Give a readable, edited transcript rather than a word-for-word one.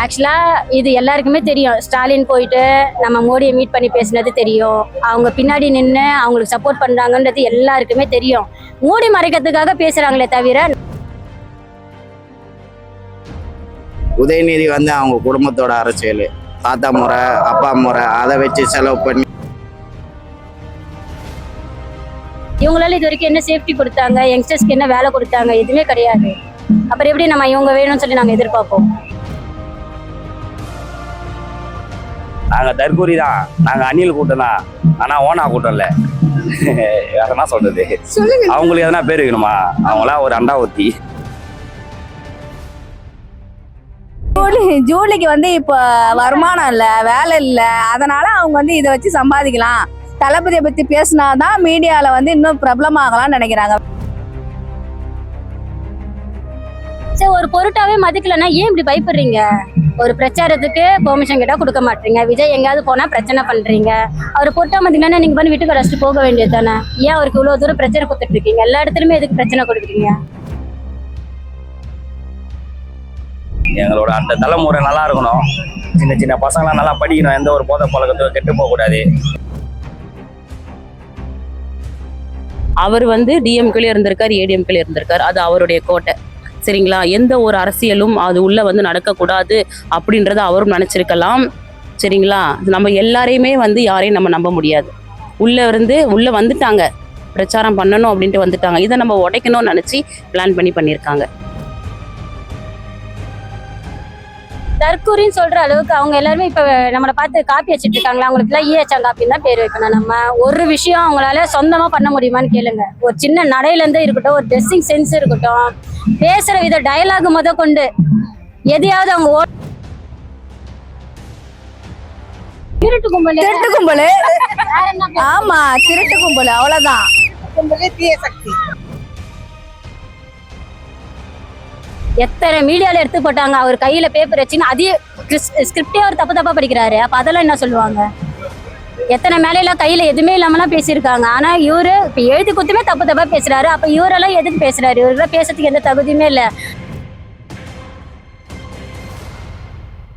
ஆக்சுவலா இது எல்லாருக்குமே தெரியும். ஸ்டாலின் போயிட்டு நம்ம மோடியை மீட் பண்ணி பேசினது தெரியும். அவங்க பின்னாடி நின்று அவங்களுக்கு சப்போர்ட் பண்றாங்கன்றது எல்லாருக்குமே தெரியும். மூடி மறைக்கிறதுக்காக பேசுறாங்களே தவிர. உதயநிதி வந்து அவங்க குடும்பத்தோட அரசியல், தாத்தா முறை அப்பா முறை, அதை வச்சு செலவு பண்ணி இவங்களால இது வரைக்கும் என்ன சேஃப்டி கொடுத்தாங்க, யங்ஸ்டர்ஸ்க்கு என்ன வேலை கொடுத்தாங்க? எதுவுமே கிடையாது. அப்புறம் எப்படி நம்ம இவங்க வேணும்னு சொல்லி நாங்கள் எதிர்பார்ப்போம்? நாங்கள் தற்கூரி தான், நாங்கள் அணில் கூட்டம் தான், ஆனால் ஓனா கூட்டம் இல்லை. வேற என்ன சொல்றது? அவங்களுக்கு எதனா பேர் வைக்கணுமா? அவங்களாம் ஒரு அண்டா ஊத்தி. ஜூலிக்கு வந்து இப்போ வருமானம் இல்லை, வேலை இல்லை, அதனால அவங்க வந்து இதை வச்சு சம்பாதிக்கலாம். தளபதியை பத்தி பேசினாதான் மீடியால வந்து இன்னும் பிரபலமாகலாம்னு நினைக்கிறாங்க. சரி, ஒரு பொருட்டாவே மதிக்கலன்னா ஏன் இப்படி பயப்படுறீங்க? ஒரு பிரச்சாரத்துக்கு பெர்மிஷன் கேட்டா கொடுக்க மாட்டீங்க. விஜய் எங்கேயாவது போனா பிரச்சனை பண்றீங்க. அவர் பொருட்டா மதிக்கலன்னா நீங்க பண்ணி வீட்டுக்கு ரசிச்சு போக வேண்டியது தானே? ஏன் அவருக்கு இவ்வளவு தூரம் பிரச்சனை கொடுத்துட்டு இருக்கீங்க? எல்லா இடத்துலயுமே எதுக்கு பிரச்சனை கொடுக்குறீங்க? எங்களோட அந்த தலைமுறை நல்லா இருக்கணும், சின்ன சின்ன பசங்களாம் நல்லா படிக்கணும், எந்த ஒரு போதை பழக்கத்துக்கும் கெட்டு போக கூடாது. அவர் வந்து டிஎம்கேல இருந்திருக்காரு, ஏடிஎம்கேல இருந்திருக்காரு. அது அவருடைய கோட்டை, சரிங்களா? எந்த ஒரு அரசியலும் அது உள்ள வந்து நடக்கக்கூடாது அப்படின்றத அவரும் நினைச்சிருக்கலாம், சரிங்களா? நம்ம எல்லாரையுமே வந்து யாரையும் நம்ம நம்ப முடியாது. உள்ள வந்துட்டாங்க, பிரச்சாரம் பண்ணணும் அப்படின்ட்டு வந்துட்டாங்க. இதை நம்ம உடைக்கணும்னு நினைச்சு பிளான் பண்ணியிருக்காங்க. தற்கூரின்னு சொல்ற அளவுக்கு அவங்க எல்லாருமே இப்ப நம்மளை பார்த்து காப்பி வச்சுட்டு இருக்காங்களா? அவங்களுக்கு எல்லாம் ஈஎச்ஆர் காப்பின்னு தான் பேர் வைக்கணும். நம்ம ஒரு விஷயம் அவங்களால சொந்தமா பண்ண முடியுமான்னு கேளுங்க. ஒரு சின்ன நடையில இருந்தே இருக்கட்டும், ஒரு ட்ரெஸ்ஸிங் சென்ஸ் இருக்கட்டும், பேசுற வித டயலாக் முத கொண்டு எதையாவது அவங்க திருட்டு கும்பல், ஆமா, திருட்டு கும்பல், அவ்வளவுதான். தீய சக்தி. எத்தனை மீடியால எடுத்து போட்டாங்க. அவர் கையில பேப்பர் வச்சுன்னு அதே ஸ்கிரிப்டே அவர் தப்பா படிக்கிறாரு. அப்ப அதெல்லாம் என்ன சொல்லுவாங்க? எத்தனை மேலையெல்லாம் கையில எதுவுமே இல்லாமலாம் பேசியிருக்காங்க. ஆனா இவரு இப்ப எழுதி குத்துமே தப்பா பேசுறாரு. அப்ப இவரெல்லாம் எதுக்கு பேசுறாரு? இவரெல்லாம் பேசுறதுக்கு எந்த தகுதியுமே இல்லை.